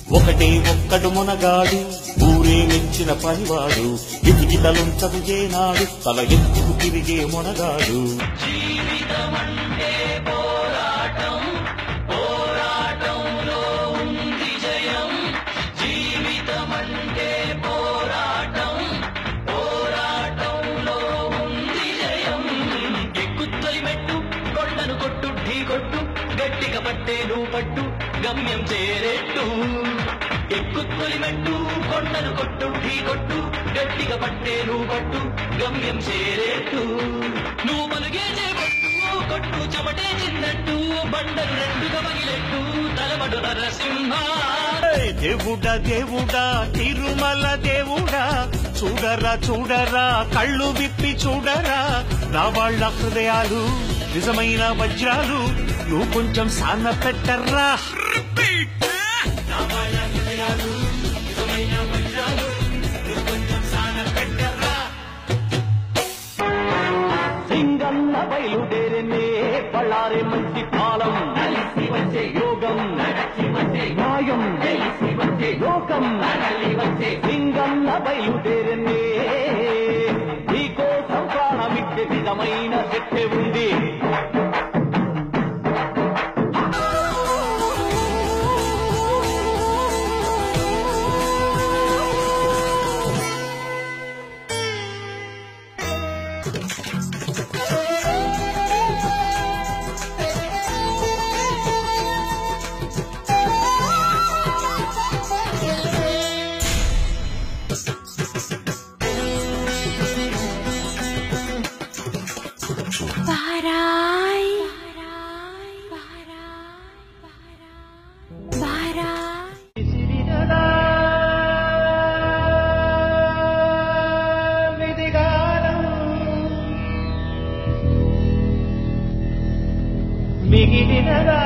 ఒకటే ఒక్కడు మునగాడు ఊరే మెచ్చిన పనివాడు ఎదుగితలుంచదు ఏనాడు తల ఎత్తుకు తిరిగే మునగాడు జీవితమంటే పోరాటం పోరాటంలో ఉంది జయం జీవితమంటే పోరాటం పోరాటంలో ఉంది జయం ఎక్కుత్తొలి మెట్టు కొండను కొట్టు ఢీ కొట్టు గట్టిగా పట్టే నువ్వు పట్టు గమ్యం చేరేట్టు ఎక్కుత్తొలి మెట్టు కొండను కొట్టు ఢీ కొట్టు గట్టిగా పట్టే నువ్వు పట్టు గమ్యం చేరేట్టు నువ్వు పలుగే చేపట్టు కొట్టు చెమటే చిన్నట్టు బండలు రెండుగా పగిలెట్టు తలబడు నరసింహ దేవుడా దేవుడా తిరుమల దేవుడా చూడరా చూడరా కళ్ళు విప్పి చూడరా నా వాళ్ళ హృదయాలు నిజమైన వజ్రాలు నువ్వు కొంచెం సాన పెట్టర్రా నా వాళ్ళ హృదయాలు నిజమైన వజ్రాలు నువ్వు కొంచెం సాన పెట్టర్రా సింగన్న బయలుదేరనే పళ్ళారే మంచి కాలం కలిసి వచ్చే యోగం నడచి వచ్చే న్యాయం తెలిసి వచ్చే లోకం నడలి వచ్చే సింగన్న బయలుదేరనే నీకోసం ప్రాణమిచ్చే నిజమైన శక్తి ఉంది మిగిలినదా